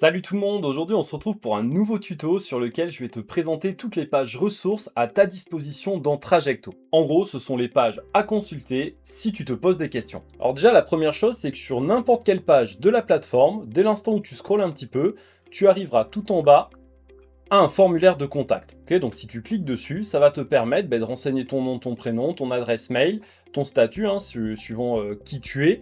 Salut tout le monde, aujourd'hui on se retrouve pour un nouveau tuto sur lequel je vais te présenter toutes les pages ressources à ta disposition dans Trajecto. En gros, ce sont les pages à consulter si tu te poses des questions. Alors déjà, la première chose, c'est que sur n'importe quelle page de la plateforme, dès l'instant où tu scrolles un petit peu, tu arriveras tout en bas à un formulaire de contact. Okay, donc si tu cliques dessus, ça va te permettre de renseigner ton nom, ton prénom, ton adresse mail, ton statut, suivant qui tu es,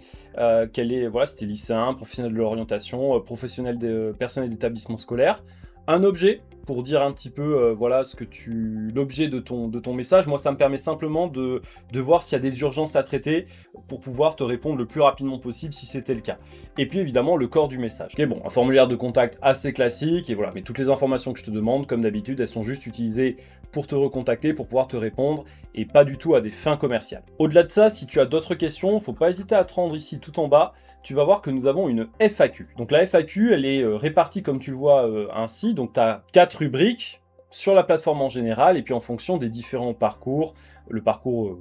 quel est, voilà, si tu es lycéen, professionnel de l'orientation, professionnel personnel d'établissement scolaire, un objet pour dire un petit peu voilà l'objet de ton message. Moi, ça me permet simplement de voir s'il y a des urgences à traiter pour pouvoir te répondre le plus rapidement possible si c'était le cas. Et puis évidemment le corps du message. Ok, bon, un formulaire de contact assez classique et voilà, mais toutes les informations que je te demande, comme d'habitude, elles sont juste utilisées pour te recontacter, pour pouvoir te répondre et pas du tout à des fins commerciales. Au-delà de ça, si tu as d'autres questions, faut pas hésiter à te rendre ici tout en bas. Tu vas voir que nous avons une FAQ. Donc la FAQ, elle est répartie comme tu le vois ainsi. Donc tu as 4 rubriques sur la plateforme en général, et puis en fonction des différents parcours, le parcours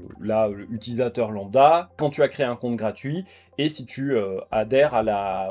utilisateur lambda, quand tu as créé un compte gratuit, et si tu adhères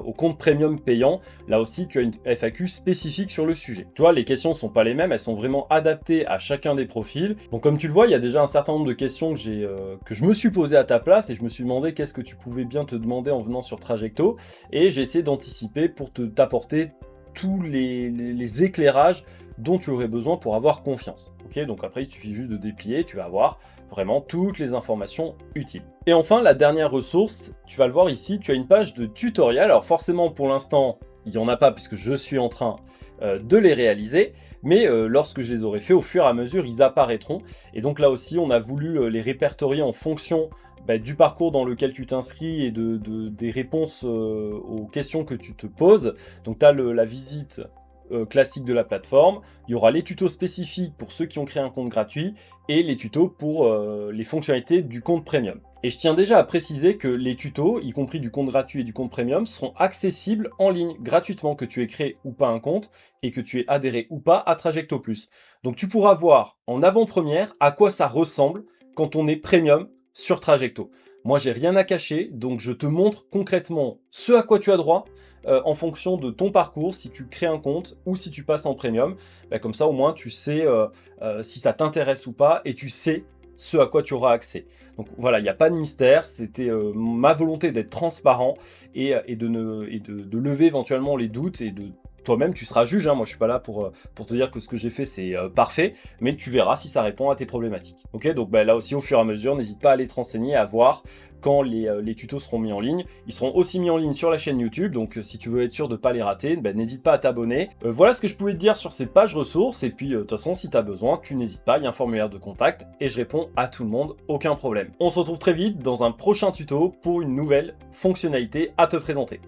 au compte premium payant, là aussi tu as une FAQ spécifique sur le sujet. Tu vois, les questions sont pas les mêmes, elles sont vraiment adaptées à chacun des profils. Donc comme tu le vois, il y a déjà un certain nombre de questions que je me suis posées à ta place, et je me suis demandé qu'est-ce que tu pouvais bien te demander en venant sur Trajecto, et j'ai essayé d'anticiper pour t'apporter tous les éclairages dont tu aurais besoin pour avoir confiance. Ok, donc après il suffit juste de déplier, tu vas avoir vraiment toutes les informations utiles. Et enfin, la dernière ressource, tu vas le voir ici, tu as une page de tutoriel. Alors forcément pour l'instant, il n'y en a pas puisque je suis en train de les réaliser, mais lorsque je les aurai fait, au fur et à mesure, ils apparaîtront. Et donc là aussi, on a voulu les répertorier en fonction du parcours dans lequel tu t'inscris et des réponses aux questions que tu te poses. Donc tu as la visite classique de la plateforme, il y aura les tutos spécifiques pour ceux qui ont créé un compte gratuit et les tutos pour les fonctionnalités du compte premium. Et je tiens déjà à préciser que les tutos, y compris du compte gratuit et du compte premium, seront accessibles en ligne gratuitement, que tu aies créé ou pas un compte et que tu aies adhéré ou pas à Trajecto Plus. Donc tu pourras voir en avant-première à quoi ça ressemble quand on est premium sur Trajecto. Moi, j'ai rien à cacher, donc je te montre concrètement ce à quoi tu as droit en fonction de ton parcours, si tu crées un compte ou si tu passes en premium. Comme ça, au moins, tu sais si ça t'intéresse ou pas et tu sais ce à quoi tu auras accès. Donc voilà, il n'y a pas de mystère, c'était ma volonté d'être transparent et de lever éventuellement les doutes et de toi-même, tu seras juge, hein. Moi je suis pas là pour te dire que ce que j'ai fait c'est parfait, mais tu verras si ça répond à tes problématiques. Ok, donc là aussi au fur et à mesure, n'hésite pas à aller te renseigner, à voir quand les tutos seront mis en ligne. Ils seront aussi mis en ligne sur la chaîne YouTube, donc si tu veux être sûr de ne pas les rater, n'hésite pas à t'abonner. Voilà ce que je pouvais te dire sur ces pages ressources, et puis de toute façon si tu as besoin, tu n'hésites pas, il y a un formulaire de contact, et je réponds à tout le monde, aucun problème. On se retrouve très vite dans un prochain tuto pour une nouvelle fonctionnalité à te présenter.